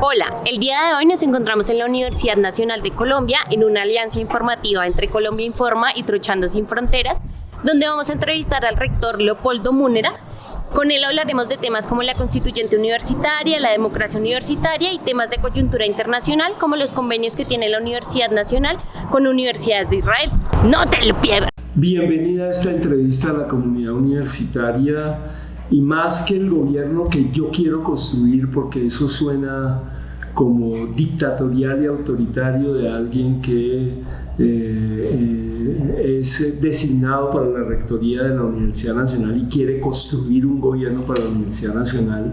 Hola, el día de hoy nos encontramos en la Universidad Nacional de Colombia en una alianza informativa entre Colombia Informa y Trochando Sin Fronteras, donde vamos a entrevistar al rector Leopoldo Múnera. Con él hablaremos de temas como la constituyente universitaria, la democracia universitaria y temas de coyuntura internacional como los convenios que tiene la Universidad Nacional con universidades de Israel. ¡No te lo pierdas! Bienvenida a esta entrevista a la comunidad universitaria y más que el gobierno que yo quiero construir, porque eso suena como dictatorial y autoritario de alguien que es designado para la rectoría de la Universidad Nacional y quiere construir un gobierno para la Universidad Nacional.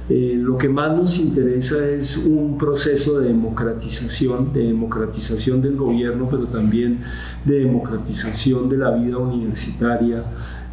Lo que más nos interesa es un proceso de democratización del gobierno, pero también de democratización de la vida universitaria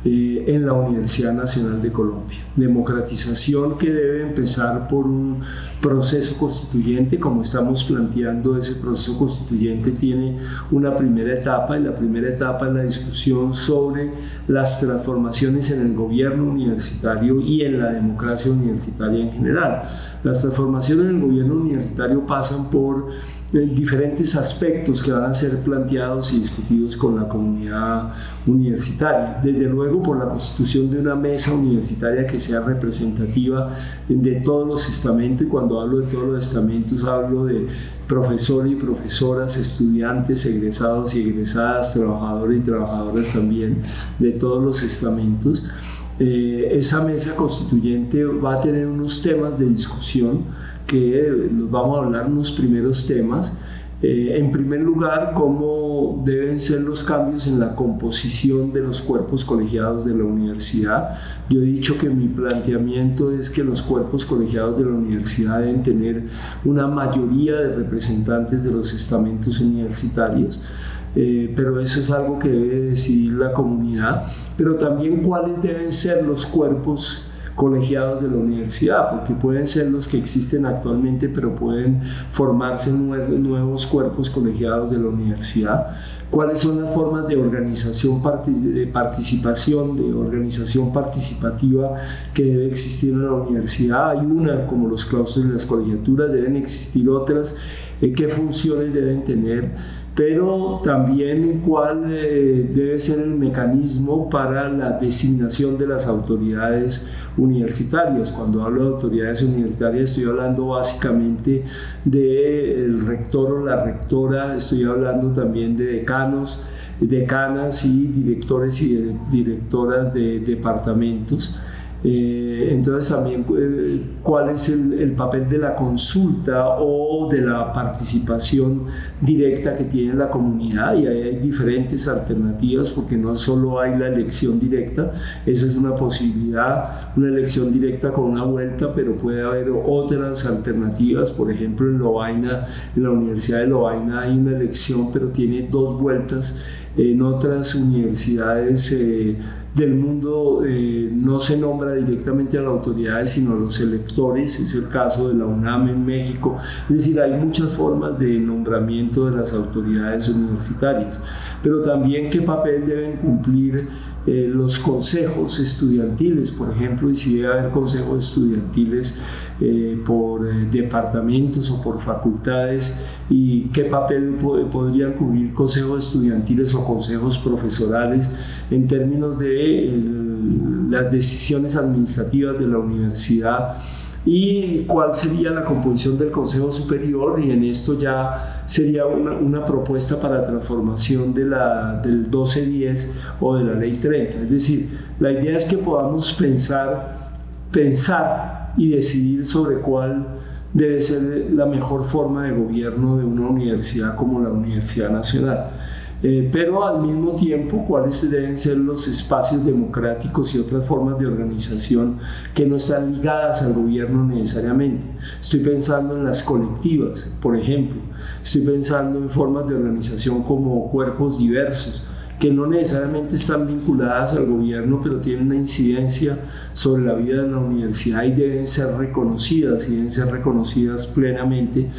en la Universidad Nacional de Colombia. Democratización que debe empezar por un proceso constituyente, como estamos planteando. Ese proceso constituyente tiene una primera etapa, y la primera etapa es la discusión sobre las transformaciones en el gobierno universitario y en la democracia universitaria en general. Las transformaciones en el gobierno universitario pasan por diferentes aspectos que van a ser planteados y discutidos con la comunidad universitaria. Desde luego por la constitución de una mesa universitaria que sea representativa de todos los estamentos, y cuando hablo de todos los estamentos hablo de profesores y profesoras, estudiantes, egresados y egresadas, trabajadores y trabajadoras también de todos los estamentos. Esa mesa constituyente va a tener unos temas de discusión que los vamos a hablar, unos primeros temas. En primer lugar, cómo deben ser los cambios en la composición de los cuerpos colegiados de la universidad. Yo he dicho que mi planteamiento es que los cuerpos colegiados de la universidad deben tener una mayoría de representantes de los estamentos universitarios. Pero eso es algo que debe decidir la comunidad, pero también cuáles deben ser los cuerpos colegiados de la universidad, porque pueden ser los que existen actualmente, pero pueden formarse nuevos cuerpos colegiados de la universidad. ¿Cuáles son las formas de organización, de participación, de organización participativa que debe existir en la universidad? Hay una, como los claustros y las colegiaturas, deben existir otras. ¿Qué funciones deben tener? Pero también cuál debe ser el mecanismo para la designación de las autoridades universitarias. Cuando hablo de autoridades universitarias estoy hablando básicamente del rector o la rectora, estoy hablando también de decanos, decanas y directores y directoras de departamentos. Entonces también cuál es el papel de la consulta o de la participación directa que tiene la comunidad, y ahí hay diferentes alternativas, porque no solo hay la elección directa, esa es una posibilidad, una elección directa con una vuelta, pero puede haber otras alternativas. Por ejemplo, en Lovaina, en la Universidad de Lovaina hay una elección pero tiene dos vueltas. En otras universidades del mundo no se nombra directamente a las autoridades sino a los electores. Es el caso de la UNAM en México. Es decir, hay muchas formas de nombramiento de las autoridades universitarias, pero también qué papel deben cumplir los consejos estudiantiles, por ejemplo, y si debe haber consejos estudiantiles por departamentos o por facultades, y qué papel podrían cubrir consejos estudiantiles o consejos profesorales en términos de las decisiones administrativas de la universidad, y cuál sería la composición del Consejo Superior. Y en esto ya sería una propuesta para transformación del 1210 o de la Ley 30. Es decir, la idea es que podamos pensar y decidir sobre cuál debe ser la mejor forma de gobierno de una universidad como la Universidad Nacional. Pero al mismo tiempo cuáles deben ser los espacios democráticos y otras formas de organización que no están ligadas al gobierno necesariamente. Estoy pensando en las colectivas, por ejemplo. Estoy pensando en formas de organización como cuerpos diversos, que no necesariamente están vinculadas al gobierno, pero tienen una incidencia sobre la vida de la universidad y deben ser reconocidas plenamente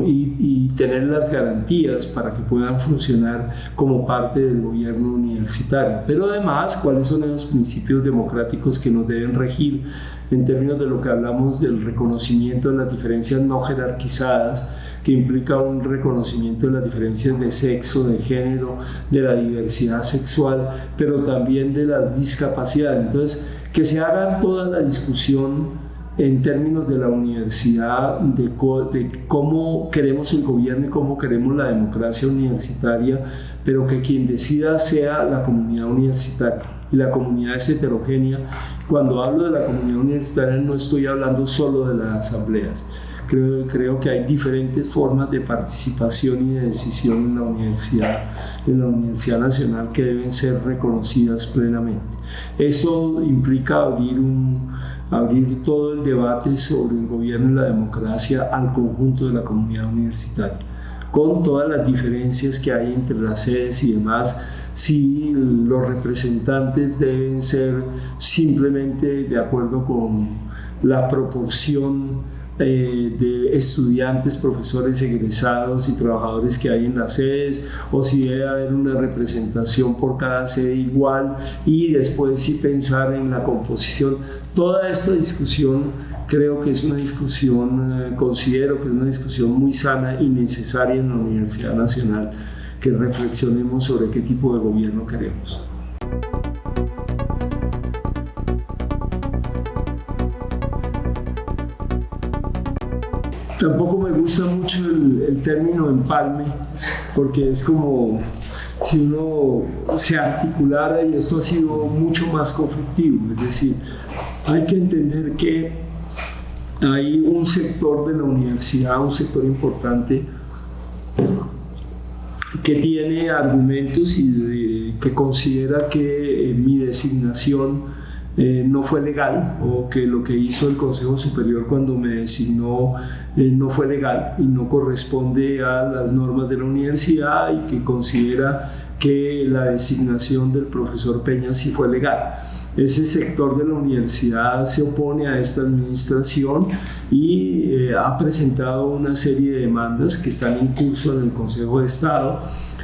y tener las garantías para que puedan funcionar como parte del gobierno universitario. Pero además, ¿cuáles son los principios democráticos que nos deben regir en términos de lo que hablamos del reconocimiento de las diferencias no jerarquizadas, que implica un reconocimiento de las diferencias de sexo, de género, de la diversidad sexual, pero también de las discapacidades? Entonces, que se haga toda la discusión en términos de la universidad, de cómo queremos el gobierno y cómo queremos la democracia universitaria, pero que quien decida sea la comunidad universitaria. Y la comunidad es heterogénea. Cuando hablo de la comunidad universitaria no estoy hablando solo de las asambleas. Creo que hay diferentes formas de participación y de decisión en la Universidad Nacional, que deben ser reconocidas plenamente. Eso implica abrir todo el debate sobre el gobierno y la democracia al conjunto de la comunidad universitaria, con todas las diferencias que hay entre las sedes y demás. Si los representantes deben ser simplemente de acuerdo con la proporción de estudiantes, profesores, egresados y trabajadores que hay en las sedes, o si debe haber una representación por cada sede igual, y después sí pensar en la composición. Toda esta discusión creo que es una discusión, considero que es una discusión muy sana y necesaria en la Universidad Nacional, que reflexionemos sobre qué tipo de gobierno queremos. Tampoco me gusta mucho el término empalme, porque es como si uno se articulara, y esto ha sido mucho más conflictivo. Es decir, hay que entender que hay un sector de la universidad, un sector importante, que tiene argumentos y que considera que mi designación no fue legal, o que lo que hizo el Consejo Superior cuando me designó no fue legal y no corresponde a las normas de la universidad, y que considera que la designación del profesor Peña sí fue legal. Ese sector de la universidad se opone a esta administración y ha presentado una serie de demandas que están en curso en el Consejo de Estado,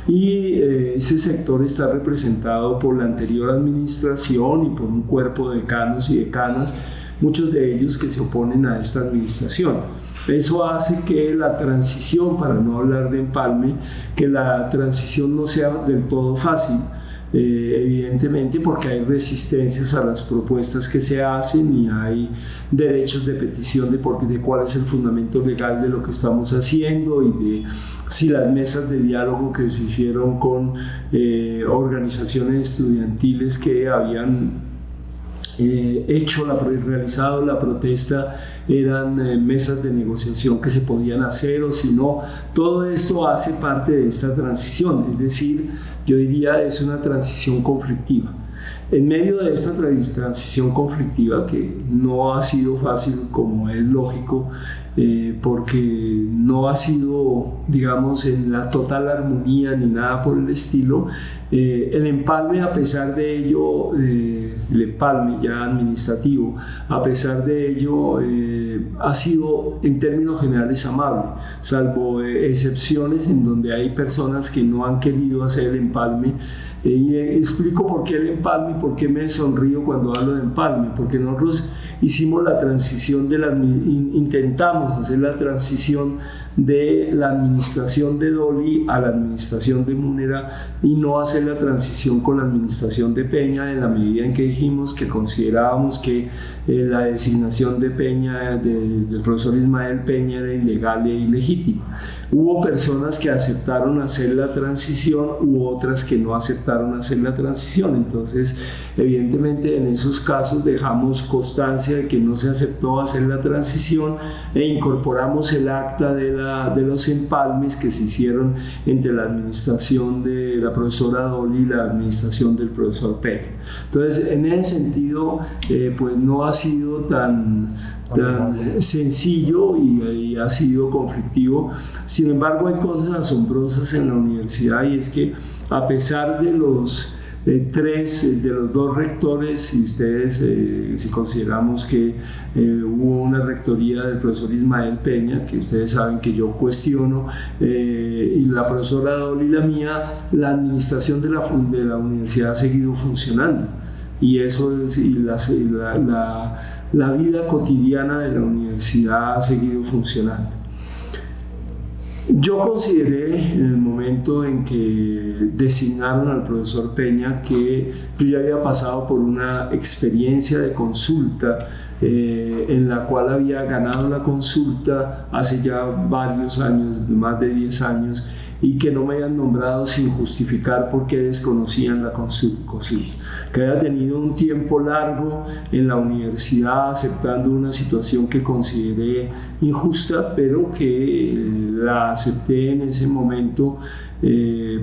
y ese sector está representado por la anterior administración y por un cuerpo de decanos y decanas, muchos de ellos que se oponen a esta administración. Eso hace que la transición, para no hablar de empalme, que la transición no sea del todo fácil. Evidentemente, porque hay resistencias a las propuestas que se hacen, y hay derechos de petición de cuál es el fundamento legal de lo que estamos haciendo, y de si las mesas de diálogo que se hicieron con organizaciones estudiantiles que habían realizado la protesta eran mesas de negociación que se podían hacer, o si no. Todo esto hace parte de esta transición, es decir, yo diría es una transición conflictiva. En medio de esta transición conflictiva, que no ha sido fácil, como es lógico, porque no ha sido, digamos, en la total armonía ni nada por el estilo, el empalme, a pesar de ello, el empalme ya administrativo, a pesar de ello, ha sido en términos generales amable, salvo excepciones en donde hay personas que no han querido hacer el empalme. Y explico por qué el empalme y por qué me sonrío cuando hablo de empalme, porque nosotros hicimos la transición intentamos hacer la transición de la administración de Dolly a la administración de Múnera, y no hacer la transición con la administración de Peña, en la medida en que dijimos que considerábamos que la designación de Peña, del profesor Ismael Peña, era ilegal e ilegítima. Hubo personas que aceptaron hacer la transición, u otras que no aceptaron hacer la transición. Entonces, evidentemente, en esos casos dejamos constancia de que no se aceptó hacer la transición, e incorporamos el acta de la de los empalmes que se hicieron entre la administración de la profesora Dolly y la administración del profesor Peña. Entonces, en ese sentido, pues no ha sido tan sencillo y ha sido conflictivo. Sin embargo, hay cosas asombrosas en la universidad, y es que a pesar de los dos rectores, si consideramos que hubo una rectoría del profesor Ismael Peña, que ustedes saben que yo cuestiono, y la profesora Dolly y la mía, la administración de la universidad ha seguido funcionando. Y eso es, la vida cotidiana de la universidad ha seguido funcionando. Yo consideré en el momento en que designaron al profesor Peña que yo ya había pasado por una experiencia de consulta en la cual había ganado la consulta hace ya varios años, más de 10 años, y que no me habían nombrado sin justificar por qué desconocían la consulta, que había tenido un tiempo largo en la universidad aceptando una situación que consideré injusta, pero que la acepté en ese momento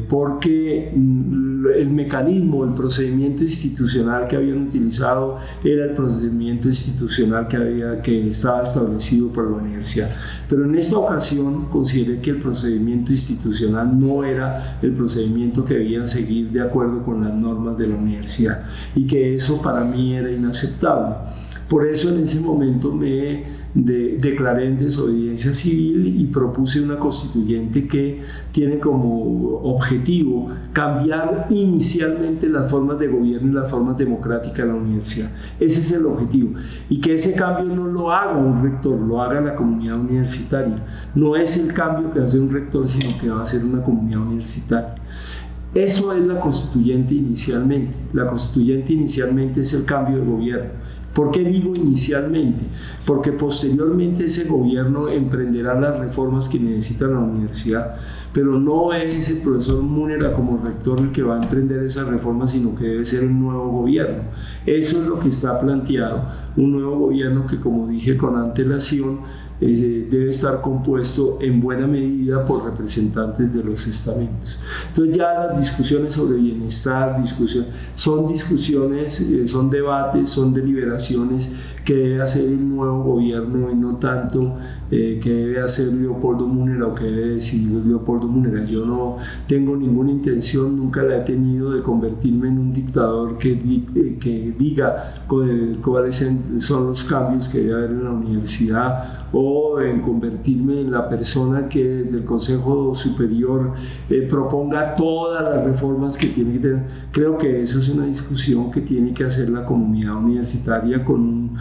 porque el mecanismo, el procedimiento institucional que habían utilizado era el procedimiento institucional que estaba establecido por la universidad. Pero en esta ocasión consideré que el procedimiento institucional no era el procedimiento que debían seguir de acuerdo con las normas de la universidad, y que eso para mí era inaceptable. Por eso en ese momento me declaré en desobediencia civil y propuse una constituyente que tiene como objetivo cambiar inicialmente las formas de gobierno y las formas democráticas de la universidad. Ese es el objetivo. Y que ese cambio no lo haga un rector, lo haga la comunidad universitaria. No es el cambio que va a hacer un rector, sino que va a hacer una comunidad universitaria. Eso es la constituyente inicialmente. La constituyente inicialmente es el cambio de gobierno. ¿Por qué digo inicialmente? Porque posteriormente ese gobierno emprenderá las reformas que necesita la universidad, pero no es el profesor Múnera como rector el que va a emprender esas reformas, sino que debe ser un nuevo gobierno. Eso es lo que está planteado, un nuevo gobierno que, como dije con antelación, debe estar compuesto en buena medida por representantes de los estamentos. Entonces ya las discusiones sobre bienestar, son debates, son deliberaciones que debe hacer el nuevo gobierno, y no tanto que debe hacer Leopoldo Múnera o que debe decidir Leopoldo Múnera. Yo no tengo ninguna intención, nunca la he tenido, de convertirme en un dictador que diga cuáles son los cambios que debe haber en la universidad, o en convertirme en la persona que desde el Consejo Superior proponga todas las reformas que tiene que tener. Creo que esa es una discusión que tiene que hacer la comunidad universitaria con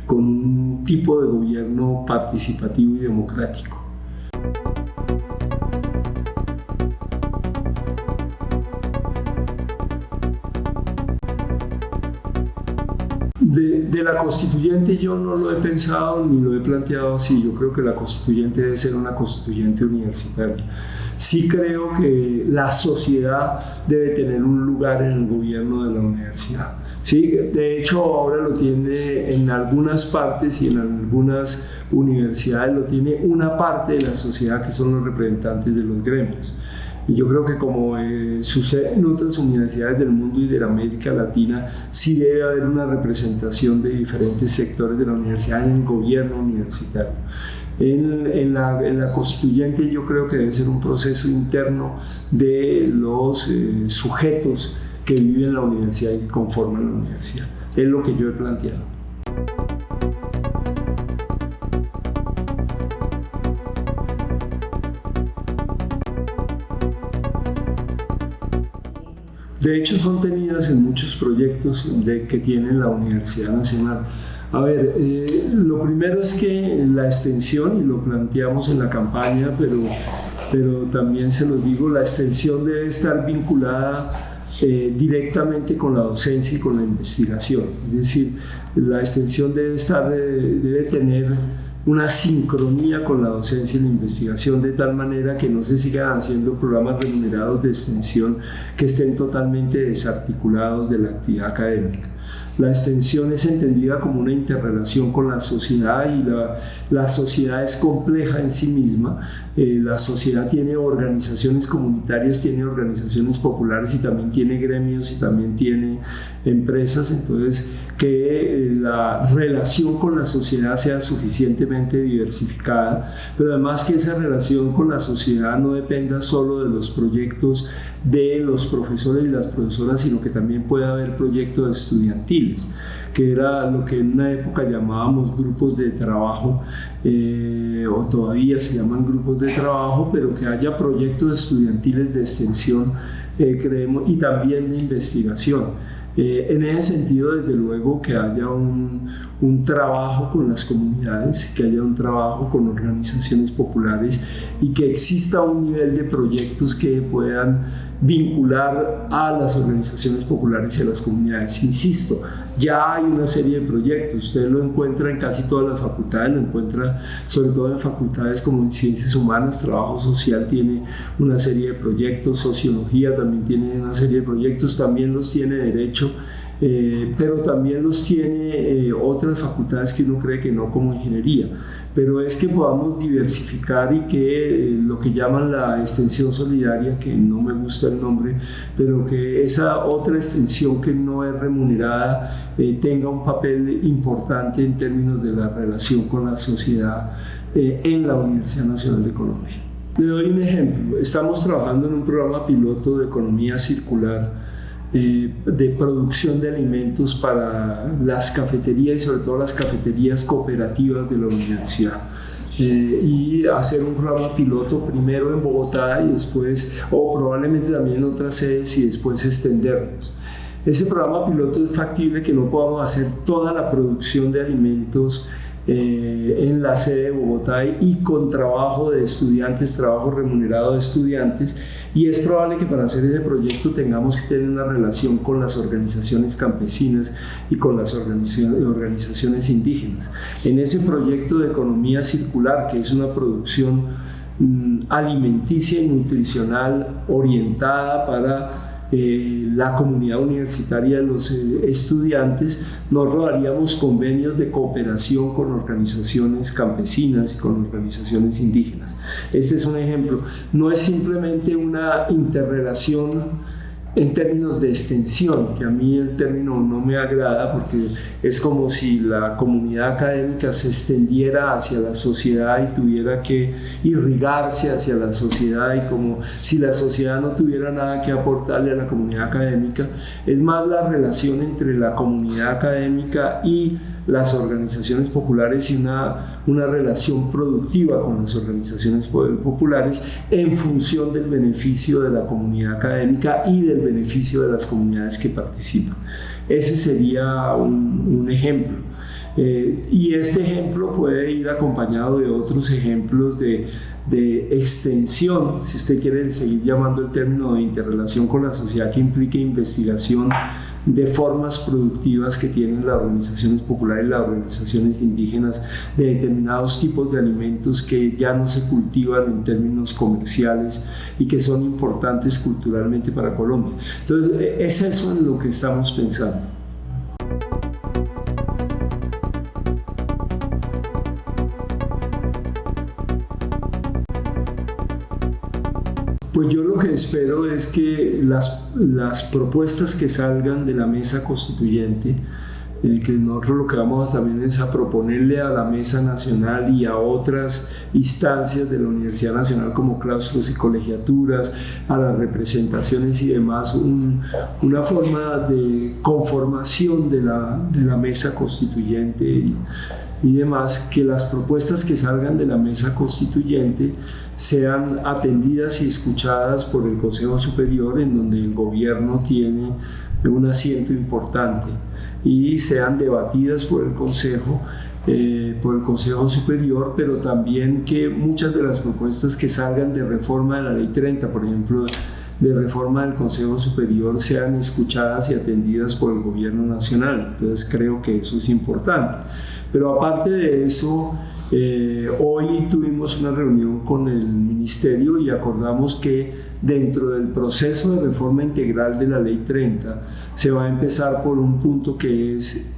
un tipo de gobierno participativo y democrático. De la constituyente yo no lo he pensado ni lo he planteado así. Yo creo que la constituyente debe ser una constituyente universitaria. Sí creo que la sociedad debe tener un lugar en el gobierno de la universidad. Sí, de hecho ahora lo tiene en algunas partes y en algunas universidades lo tiene una parte de la sociedad, que son los representantes de los gremios. Y yo creo que, como sucede en otras universidades del mundo y de la América Latina, sí debe haber una representación de diferentes sectores de la universidad en el gobierno universitario. En la constituyente yo creo que debe ser un proceso interno de los sujetos que viven en la universidad y que conforman la universidad. Es lo que yo he planteado. De hecho, son tenidas en muchos proyectos que tiene la Universidad Nacional. A ver, lo primero es que la extensión, y lo planteamos en la campaña, pero también se lo digo, la extensión debe estar vinculada directamente con la docencia y con la investigación. Es decir, la extensión debe tener una sincronía con la docencia y la investigación, de tal manera que no se sigan haciendo programas remunerados de extensión que estén totalmente desarticulados de la actividad académica. La extensión es entendida como una interrelación con la sociedad y la sociedad es compleja en sí misma. La sociedad tiene organizaciones comunitarias, tiene organizaciones populares y también tiene gremios y también tiene empresas. Entonces, que la relación con la sociedad sea suficientemente diversificada, pero además que esa relación con la sociedad no dependa solo de los proyectos de los profesores y las profesoras, sino que también pueda haber proyectos estudiantiles, que era lo que en una época llamábamos grupos de trabajo, o todavía se llaman grupos de trabajo, pero que haya proyectos estudiantiles de extensión, creemos, y también de investigación. En ese sentido, desde luego, que haya un trabajo con las comunidades, que haya un trabajo con organizaciones populares y que exista un nivel de proyectos que puedan vincular a las organizaciones populares y a las comunidades. Insisto, ya hay una serie de proyectos, usted lo encuentra en casi todas las facultades, lo encuentra sobre todo en facultades como en Ciencias Humanas, Trabajo Social tiene una serie de proyectos, Sociología también tiene una serie de proyectos, también los tiene Derecho, pero también los tiene otras facultades que uno cree que no, como Ingeniería, pero es que podamos diversificar y que lo que llaman la extensión solidaria, que no me gusta el nombre, pero que esa otra extensión que no es remunerada tenga un papel importante en términos de la relación con la sociedad en la Universidad Nacional de Colombia. Le doy un ejemplo. Estamos trabajando en un programa piloto de economía circular, de producción de alimentos para las cafeterías y sobre todo las cafeterías cooperativas de la universidad. Y hacer un programa piloto primero en Bogotá y después, o probablemente también en otras sedes, y después extendernos. Ese programa piloto es factible que no podamos hacer toda la producción de alimentos en la sede de Bogotá y con trabajo de estudiantes, trabajo remunerado de estudiantes, y es probable que para hacer ese proyecto tengamos que tener una relación con las organizaciones campesinas y con las organizaciones indígenas. En ese proyecto de economía circular, que es una producción alimenticia y nutricional orientada para la comunidad universitaria de los estudiantes, nos rodaríamos convenios de cooperación con organizaciones campesinas y con organizaciones indígenas. Este es un ejemplo. No es simplemente una interrelación en términos de extensión, que a mí el término no me agrada porque es como si la comunidad académica se extendiera hacia la sociedad y tuviera que irrigarse hacia la sociedad, y como si la sociedad no tuviera nada que aportarle a la comunidad académica. Es más la relación entre la comunidad académica y las organizaciones populares y una relación productiva con las organizaciones populares en función del beneficio de la comunidad académica y del beneficio de las comunidades que participan. Ese sería un ejemplo. Y este ejemplo puede ir acompañado de otros ejemplos de extensión, si usted quiere seguir llamando el término de interrelación con la sociedad, que implique investigación de formas productivas que tienen las organizaciones populares y las organizaciones indígenas de determinados tipos de alimentos que ya no se cultivan en términos comerciales y que son importantes culturalmente para Colombia. Entonces, es eso en lo que estamos pensando. Pues yo lo que espero es que las propuestas que salgan de la mesa constituyente, que nosotros lo que vamos también es a proponerle a la Mesa Nacional y a otras instancias de la Universidad Nacional como claustros y colegiaturas, a las representaciones y demás, una forma de conformación de la Mesa Constituyente y demás, que las propuestas que salgan de la Mesa Constituyente sean atendidas y escuchadas por el Consejo Superior, en donde el gobierno tiene un asiento importante, y sean debatidas por el Consejo Superior, pero también que muchas de las propuestas que salgan de reforma de la Ley 30, por ejemplo, de reforma del Consejo Superior sean escuchadas y atendidas por el gobierno nacional. Entonces creo que eso es importante. Pero aparte de eso, hoy tuvimos una reunión con el ministerio y acordamos que dentro del proceso de reforma integral de la Ley 30 se va a empezar por un punto que es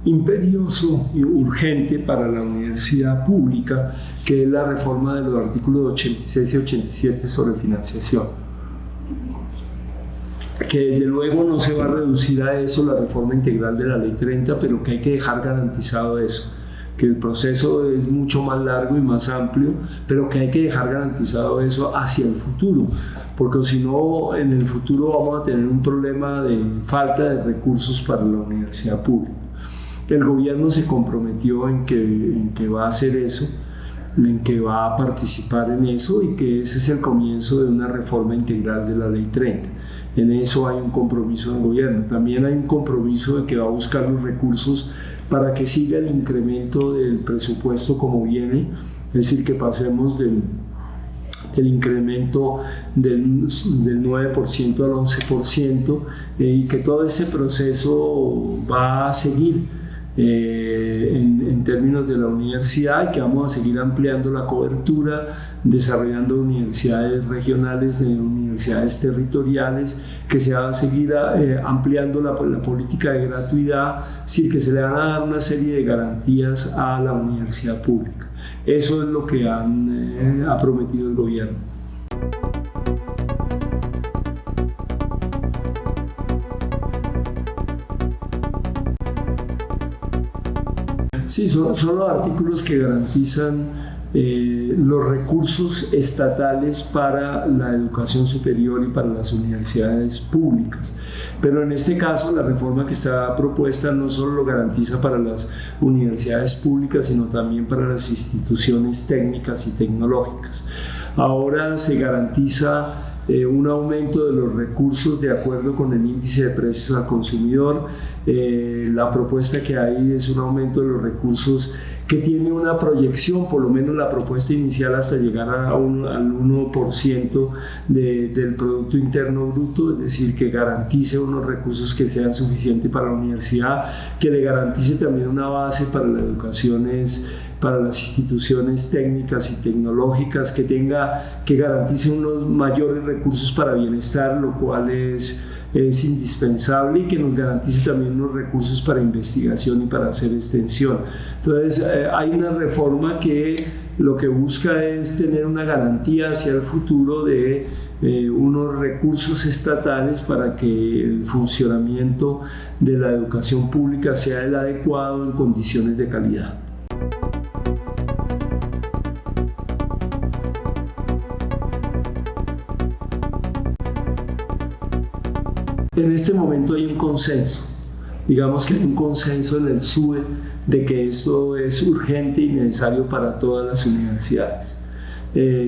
imperioso y urgente para la universidad pública, que es la reforma de los artículos 86 y 87 sobre financiación, que desde luego no se va a reducir a eso la reforma integral de la Ley 30, pero que hay que dejar garantizado eso, que el proceso es mucho más largo y más amplio, pero que hay que dejar garantizado eso hacia el futuro, porque si no, en el futuro vamos a tener un problema de falta de recursos para la universidad pública. El gobierno se comprometió en que va a hacer eso, en que va a participar en eso, y que ese es el comienzo de una reforma integral de la Ley 30. En eso hay un compromiso del gobierno. También hay un compromiso de que va a buscar los recursos para que siga el incremento del presupuesto como viene, es decir, que pasemos del incremento del 9% al 11%, y que todo ese proceso va a seguir en términos de la universidad, y que vamos a seguir ampliando la cobertura, desarrollando universidades regionales, universidades territoriales, que se va a seguir ampliando la política de gratuidad, es decir, que se le van a dar una serie de garantías a la universidad pública. Eso es lo que ha prometido el gobierno. Sí, son los artículos que garantizan los recursos estatales para la educación superior y para las universidades públicas. Pero en este caso, la reforma que está propuesta no solo lo garantiza para las universidades públicas, sino también para las instituciones técnicas y tecnológicas. Ahora se garantiza un aumento de los recursos de acuerdo con el índice de precios al consumidor. La propuesta que hay es un aumento de los recursos que tiene una proyección, por lo menos la propuesta inicial, hasta llegar al 1% del Producto Interno Bruto, es decir, que garantice unos recursos que sean suficientes para la universidad, que le garantice también una base para la educación, para las instituciones técnicas y tecnológicas, que garantice unos mayores recursos para bienestar, lo cual es indispensable, y que nos garantice también unos recursos para investigación y para hacer extensión. Entonces hay una reforma que lo que busca es tener una garantía hacia el futuro de unos recursos estatales para que el funcionamiento de la educación pública sea el adecuado en condiciones de calidad. En este momento hay un consenso, digamos que hay un consenso en el SUE de que esto es urgente y necesario para todas las universidades.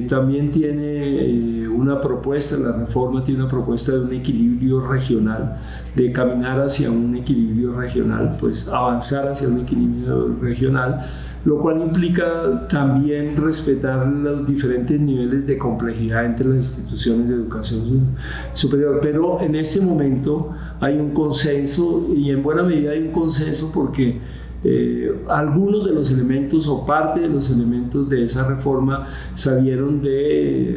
También tiene una propuesta, la reforma tiene una propuesta de un equilibrio regional, de caminar hacia un equilibrio regional, pues avanzar hacia un equilibrio regional, lo cual implica también respetar los diferentes niveles de complejidad entre las instituciones de educación superior. Pero en este momento hay un consenso, y en buena medida hay un consenso porque algunos de los elementos o parte de los elementos de esa reforma salieron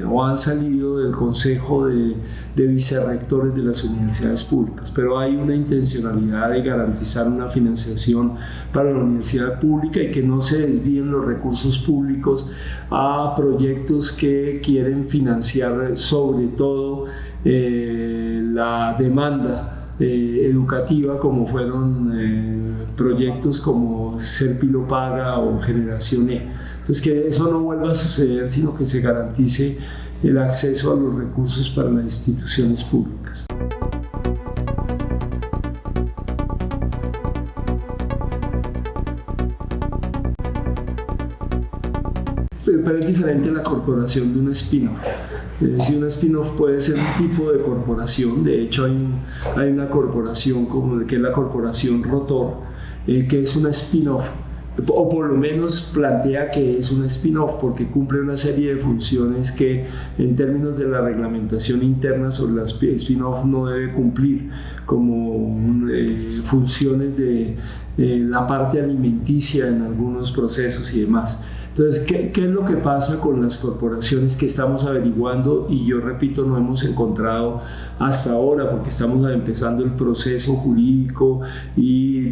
o han salido del Consejo de Vicerrectores de las universidades públicas, pero hay una intencionalidad de garantizar una financiación para la universidad pública y que no se desvíen los recursos públicos a proyectos que quieren financiar sobre todo la demanda educativa, como fueron proyectos como Serpilo Paga o Generación E. Entonces, que eso no vuelva a suceder, sino que se garantice el acceso a los recursos para las instituciones públicas. Pero es diferente la corporación de un spin-off. Es decir, un spin-off puede ser un tipo de corporación. De hecho, hay una corporación que es la corporación Rotor, que es una spin-off o por lo menos plantea que es un spin-off porque cumple una serie de funciones que en términos de la reglamentación interna sobre las spin-off no debe cumplir, como funciones de la parte alimenticia en algunos procesos y demás. Entonces, ¿qué es lo que pasa con las corporaciones que estamos averiguando? Y yo repito, no hemos encontrado hasta ahora, porque estamos empezando el proceso jurídico y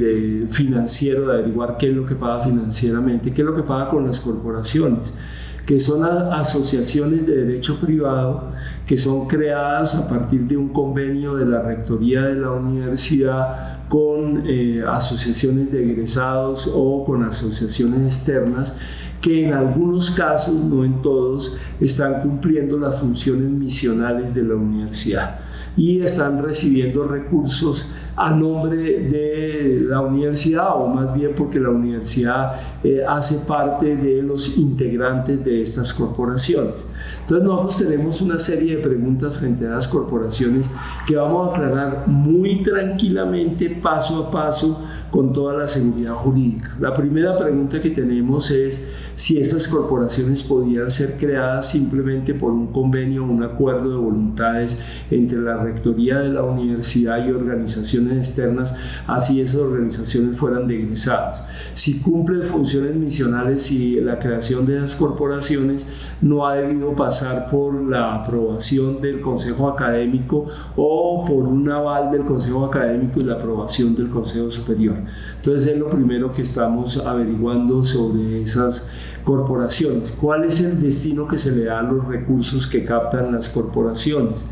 financiero de averiguar qué es lo que paga financieramente, qué es lo que paga con las corporaciones, que son asociaciones de derecho privado que son creadas a partir de un convenio de la rectoría de la universidad con asociaciones de egresados o con asociaciones externas que en algunos casos, no en todos, están cumpliendo las funciones misionales de la universidad y están recibiendo recursos a nombre de la universidad, o más bien porque la universidad hace parte de los integrantes de estas corporaciones. Entonces nosotros tenemos una serie de preguntas frente a las corporaciones que vamos a aclarar muy tranquilamente, paso a paso, con toda la seguridad jurídica. La primera pregunta que tenemos es si estas corporaciones podían ser creadas simplemente por un convenio o un acuerdo de voluntades entre la rectoría de la universidad y organizaciones externas, así esas organizaciones fueran de egresados. Si cumplen funciones misionales y la creación de esas corporaciones no ha debido pasar por la aprobación del Consejo Académico o por un aval del Consejo Académico y la aprobación del Consejo Superior. Entonces es lo primero que estamos averiguando sobre esas corporaciones. ¿Cuál es el destino que se le da a los recursos que captan las corporaciones?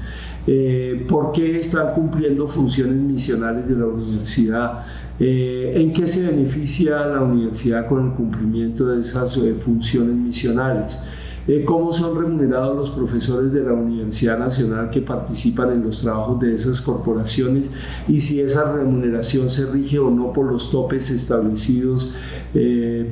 ¿Por qué están cumpliendo funciones misionales de la universidad? ¿En qué se beneficia la universidad con el cumplimiento de esas funciones misionales? ¿Cómo son remunerados los profesores de la Universidad Nacional que participan en los trabajos de esas corporaciones? Y si esa remuneración se rige o no por los topes establecidos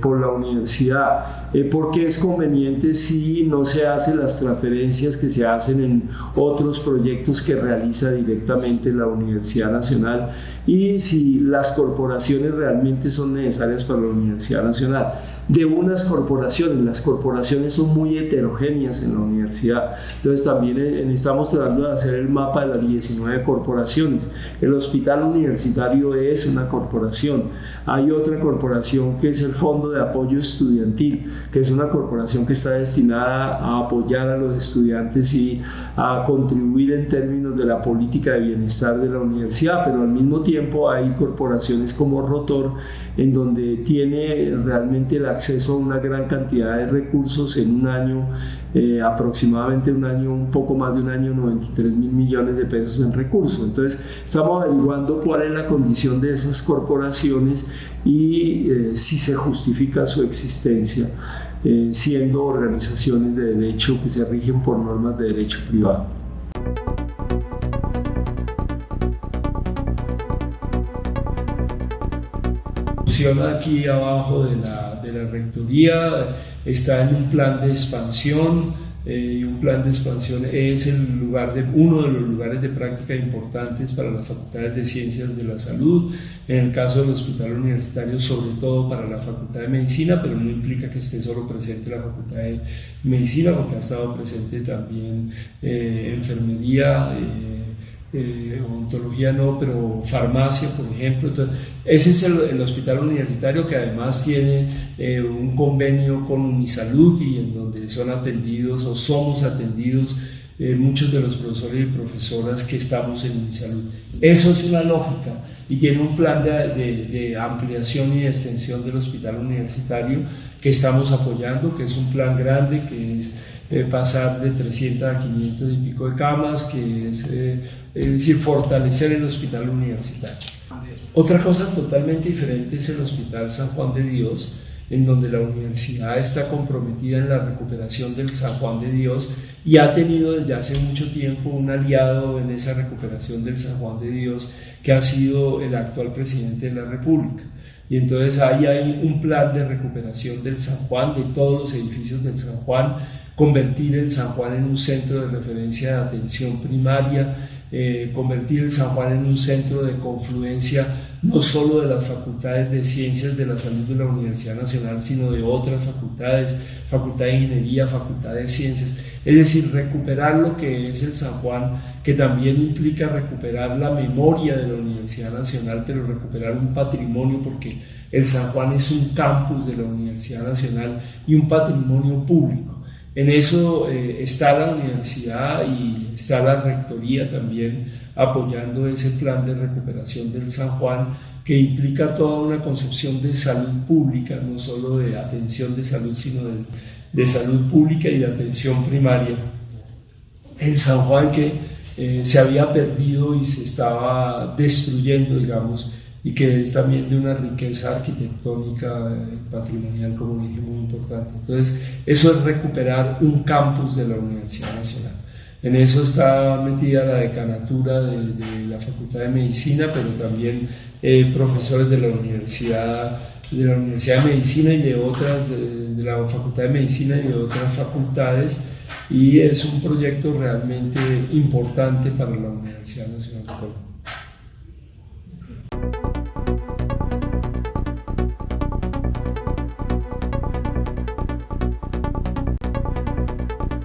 por la universidad. ¿Por qué es conveniente si no se hacen las transferencias que se hacen en otros proyectos que realiza directamente la Universidad Nacional? Y si las corporaciones realmente son necesarias para la Universidad Nacional. De unas corporaciones, las corporaciones son muy heterogéneas en la universidad, entonces también estamos tratando de hacer el mapa de las 19 corporaciones. El hospital universitario es una corporación, hay otra corporación que es el Fondo de Apoyo Estudiantil, que es una corporación que está destinada a apoyar a los estudiantes y a contribuir en términos de la política de bienestar de la universidad, pero al mismo tiempo hay corporaciones como Rotor, en donde tiene realmente el acceso a una gran cantidad de recursos en un año, aproximadamente un poco más de un año, 93.000 millones de pesos en recursos. Entonces estamos averiguando cuál es la condición de esas corporaciones y si se justifica su existencia siendo organizaciones de derecho que se rigen por normas de derecho privado. Aquí abajo de la rectoría está en un plan de expansión y un plan de expansión es uno de los lugares de práctica importantes para las facultades de ciencias de la salud, en el caso del hospital universitario sobre todo para la facultad de medicina, pero no implica que esté solo presente la facultad de medicina porque ha estado presente también enfermería, odontología no, pero farmacia, por ejemplo. Entonces, ese es el hospital universitario que además tiene un convenio con Unisalud y en donde son atendidos o somos atendidos muchos de los profesores y profesoras que estamos en Unisalud. Eso es una lógica y tiene un plan de ampliación y de extensión del hospital universitario que estamos apoyando, que es un plan grande, que es pasar de 300 a 500 y pico de camas, que es decir, fortalecer el hospital universitario. Otra cosa totalmente diferente es el Hospital San Juan de Dios, en donde la universidad está comprometida en la recuperación del San Juan de Dios y ha tenido desde hace mucho tiempo un aliado en esa recuperación del San Juan de Dios que ha sido el actual presidente de la República. Y entonces ahí hay un plan de recuperación del San Juan, de todos los edificios del San Juan, convertir el San Juan en un centro de referencia de atención primaria, convertir el San Juan en un centro de confluencia no solo de las facultades de Ciencias de la Salud de la Universidad Nacional, sino de otras facultades, Facultad de Ingeniería, Facultad de Ciencias, es decir, recuperar lo que es el San Juan, que también implica recuperar la memoria de la Universidad Nacional, pero recuperar un patrimonio, porque el San Juan es un campus de la Universidad Nacional y un patrimonio público. En eso está la universidad y está la rectoría también apoyando ese plan de recuperación del San Juan, que implica toda una concepción de salud pública, no solo de atención de salud, sino de salud pública y de atención primaria. El San Juan que se había perdido y se estaba destruyendo, digamos, y que es también de una riqueza arquitectónica y patrimonial, como dije, muy importante. Entonces, eso es recuperar un campus de la Universidad Nacional. En eso está metida la decanatura de la Facultad de Medicina, pero también profesores de la Universidad de Medicina y de otras, de la Facultad de Medicina y de otras facultades, y es un proyecto realmente importante para la Universidad Nacional de Colombia.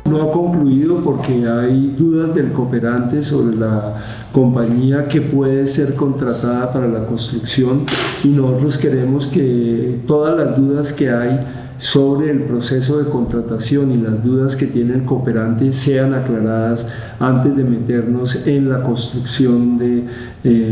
No ha concluido porque hay dudas del cooperante sobre la compañía que puede ser contratada para la construcción, y nosotros queremos que todas las dudas que hay sobre el proceso de contratación y las dudas que tiene el cooperante sean aclaradas antes de meternos en la construcción de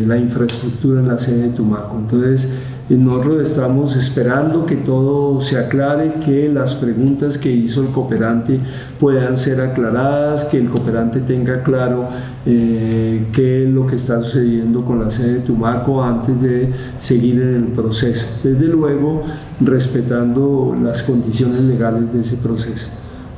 la infraestructura en la sede de Tumaco. Entonces, nosotros estamos esperando que todo se aclare, que las preguntas que hizo el cooperante puedan ser aclaradas, que el cooperante tenga claro qué es lo que está sucediendo con la sede de Tumaco antes de seguir en el proceso. Desde luego, respetando las condiciones legales de ese proceso.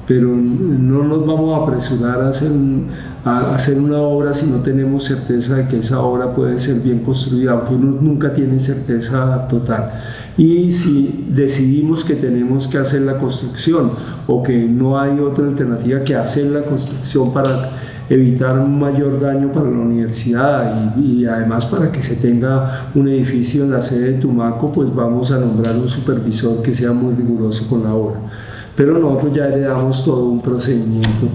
Pero no nos vamos a apresurar a hacer una obra si no tenemos certeza de que esa obra puede ser bien construida, aunque uno nunca tiene certeza total. Y si decidimos que tenemos que hacer la construcción o que no hay otra alternativa que hacer la construcción para evitar un mayor daño para la universidad y además para que se tenga un edificio en la sede de Tumaco, pues vamos a nombrar un supervisor que sea muy riguroso con la obra. Pero nosotros ya heredamos todo un procedimiento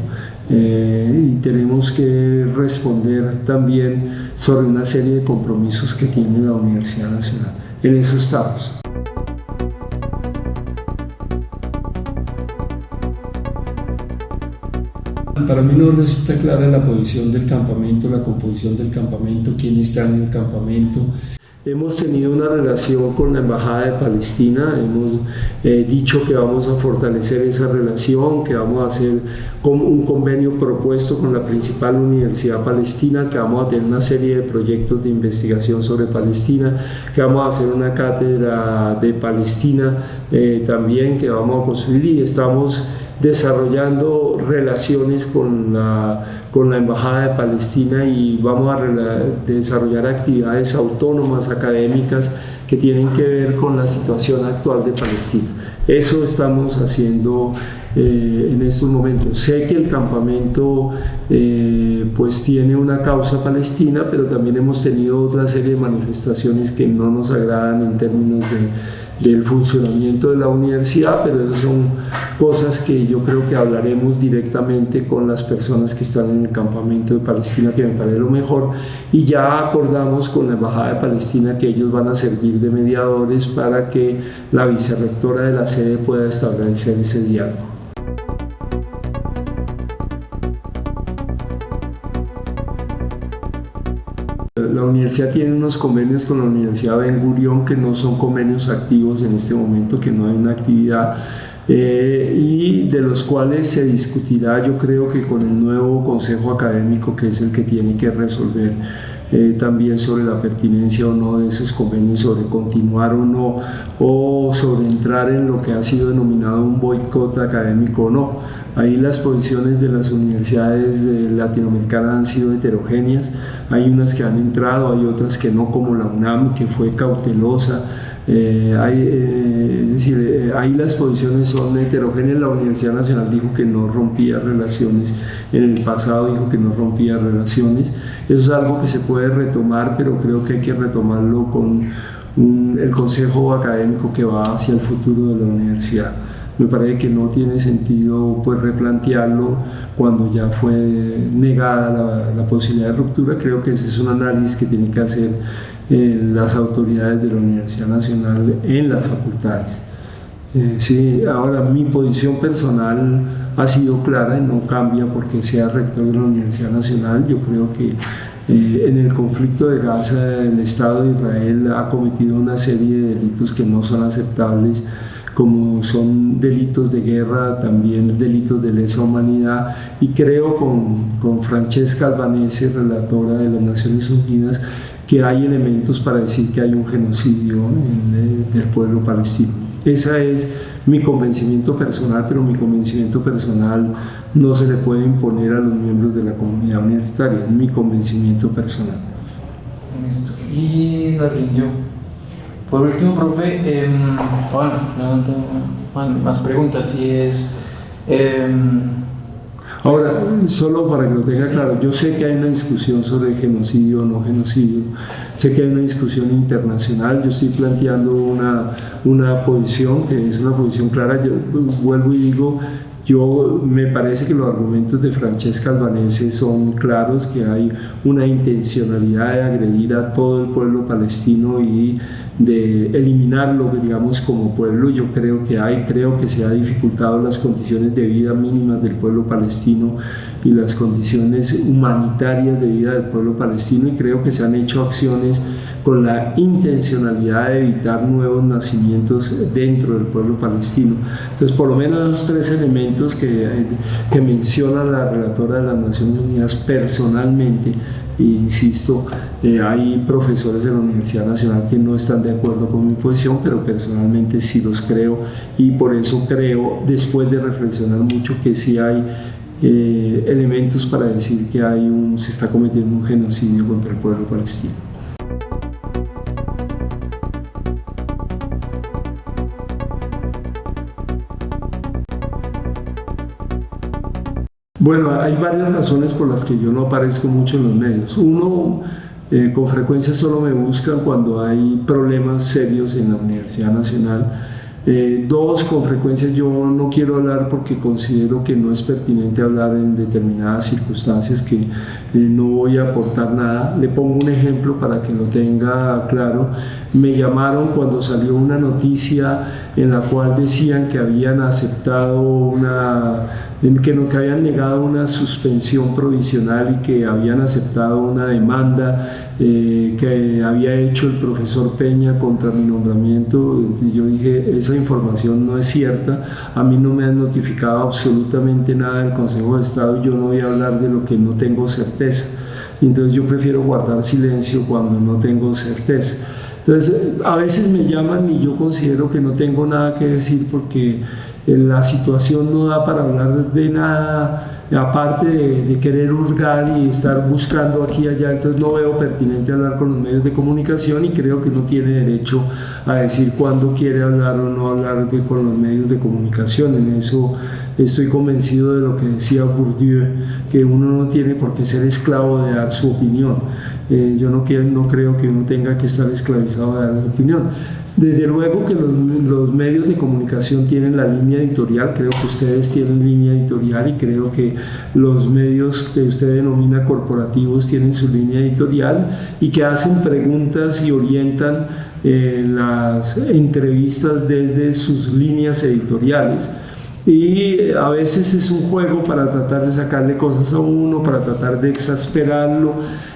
y tenemos que responder también sobre una serie de compromisos que tiene la Universidad Nacional. En eso estamos. Para mí no resulta clara la posición del campamento, la composición del campamento, quién está en el campamento. Hemos tenido una relación con la Embajada de Palestina, hemos dicho que vamos a fortalecer esa relación, que vamos a hacer un convenio propuesto con la principal universidad palestina, que vamos a tener una serie de proyectos de investigación sobre Palestina, que vamos a hacer una cátedra de Palestina también que vamos a construir, y estamos desarrollando relaciones con la Embajada de Palestina y vamos a desarrollar actividades autónomas académicas que tienen que ver con la situación actual de Palestina. Eso estamos haciendo en estos momentos. Sé que el campamento pues tiene una causa palestina, pero también hemos tenido otra serie de manifestaciones que no nos agradan en términos del funcionamiento de la universidad, pero esas son cosas que yo creo que hablaremos directamente con las personas que están en el campamento de Palestina, que me parece lo mejor, y ya acordamos con la Embajada de Palestina que ellos van a servir de mediadores para que la vicerrectora de la sede pueda establecer ese diálogo. La universidad tiene unos convenios con la Universidad Ben Gurión que no son convenios activos en este momento, que no hay una actividad y de los cuales se discutirá, yo creo que con el nuevo consejo académico, que es el que tiene que resolver también sobre la pertinencia o no de esos convenios, sobre continuar o no, o sobre entrar en lo que ha sido denominado un boicot académico o no. Ahí las posiciones de las universidades latinoamericanas han sido heterogéneas, hay unas que han entrado, hay otras que no, como la UNAM, que fue cautelosa. decir, ahí las posiciones son heterogéneas. La Universidad Nacional dijo que no rompía relaciones, en el pasado dijo que no rompía relaciones. Eso es algo que se puede retomar, pero creo que hay que retomarlo con el consejo académico que va hacia el futuro de la universidad. Me parece que no tiene sentido pues replantearlo cuando ya fue negada la posibilidad de ruptura. Creo que ese es un análisis que tienen que hacer las autoridades de la Universidad Nacional en las facultades. Sí, ahora mi posición personal ha sido clara y no cambia porque sea rector de la Universidad Nacional. Yo creo que en el conflicto de Gaza el Estado de Israel ha cometido una serie de delitos que no son aceptables, como son delitos de guerra, también delitos de lesa humanidad, y creo con Francesca Albanese, relatora de las Naciones Unidas, que hay elementos para decir que hay un genocidio del pueblo palestino. Ese es mi convencimiento personal, pero mi convencimiento personal no se le puede imponer a los miembros de la comunidad universitaria, es mi convencimiento personal. Y la rindió. Por último, profe, bueno, levanto más preguntas y es... Ahora, solo para que lo tenga claro, yo sé que hay una discusión sobre genocidio o no genocidio, sé que hay una discusión internacional, yo estoy planteando una posición que es una posición clara. Yo vuelvo y digo, me parece que los argumentos de Francesca Albanese son claros, que hay una intencionalidad de agredir a todo el pueblo palestino y de eliminarlo, digamos, como pueblo. Yo creo que se ha dificultado las condiciones de vida mínimas del pueblo palestino y las condiciones humanitarias de vida del pueblo palestino, y creo que se han hecho acciones con la intencionalidad de evitar nuevos nacimientos dentro del pueblo palestino. Entonces, por lo menos esos tres elementos que menciona la relatora de las Naciones Unidas personalmente, e insisto, hay profesores de la Universidad Nacional que no están de acuerdo con mi posición, pero personalmente sí los creo, y por eso creo, después de reflexionar mucho, que sí hay elementos para decir que se está cometiendo un genocidio contra el pueblo palestino. Bueno, hay varias razones por las que yo no aparezco mucho en los medios. Uno, con frecuencia solo me buscan cuando hay problemas serios en la Universidad Nacional. Dos, con frecuencia yo no quiero hablar porque considero que no es pertinente hablar en determinadas circunstancias, que no voy a aportar nada. Le pongo un ejemplo para que lo tenga claro. Me llamaron cuando salió una noticia en la cual decían que habían aceptado que habían negado una suspensión provisional y que habían aceptado una demanda que había hecho el profesor Peña contra mi nombramiento. Yo dije, esa información no es cierta, a mí no me han notificado absolutamente nada del Consejo de Estado, yo no voy a hablar de lo que no tengo certeza. Entonces yo prefiero guardar silencio cuando no tengo certeza. Entonces a veces me llaman y yo considero que no tengo nada que decir porque la situación no da para hablar de nada, aparte de querer hurgar y estar buscando aquí y allá. Entonces no veo pertinente hablar con los medios de comunicación, y creo que uno tiene derecho a decir cuándo quiere hablar o no hablar con los medios de comunicación. En eso estoy convencido de lo que decía Bourdieu, que uno no tiene por qué ser esclavo de dar su opinión. Yo no creo que uno tenga que estar esclavizado de dar su opinión. Desde luego que los medios de comunicación tienen la línea editorial, creo que ustedes tienen línea editorial, y creo que los medios que usted denomina corporativos tienen su línea editorial y que hacen preguntas y orientan las entrevistas desde sus líneas editoriales. Y a veces es un juego para tratar de sacarle cosas a uno, para tratar de exasperarlo.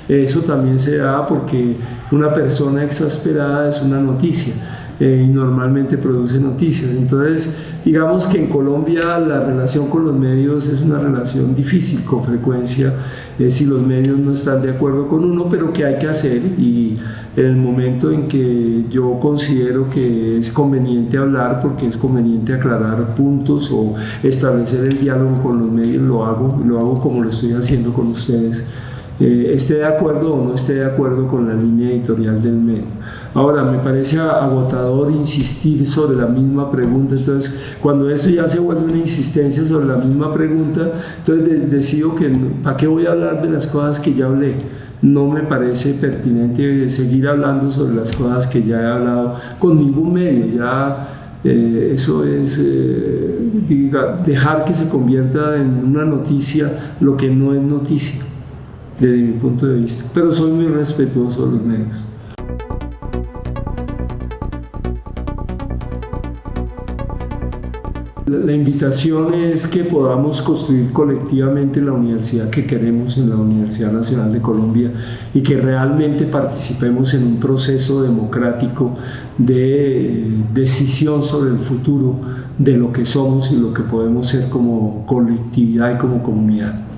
Eso también se da porque una persona exasperada es una noticia, y normalmente produce noticias. Entonces, digamos que en Colombia la relación con los medios es una relación difícil con frecuencia, si los medios no están de acuerdo con uno, pero que hay que hacer, y en el momento en que yo considero que es conveniente hablar, porque es conveniente aclarar puntos o establecer el diálogo con los medios, lo hago como lo estoy haciendo con ustedes. esté de acuerdo o no esté de acuerdo con la línea editorial del medio. Ahora, me parece agotador insistir sobre la misma pregunta, entonces cuando eso ya se vuelve una insistencia sobre la misma pregunta, entonces decido que ¿para qué voy a hablar de las cosas que ya hablé? No me parece pertinente seguir hablando sobre las cosas que ya he hablado con ningún medio, ya eso es dejar que se convierta en una noticia lo que no es noticia, desde mi punto de vista, pero soy muy respetuoso de los medios. La invitación es que podamos construir colectivamente la universidad que queremos en la Universidad Nacional de Colombia y que realmente participemos en un proceso democrático de decisión sobre el futuro de lo que somos y lo que podemos ser como colectividad y como comunidad.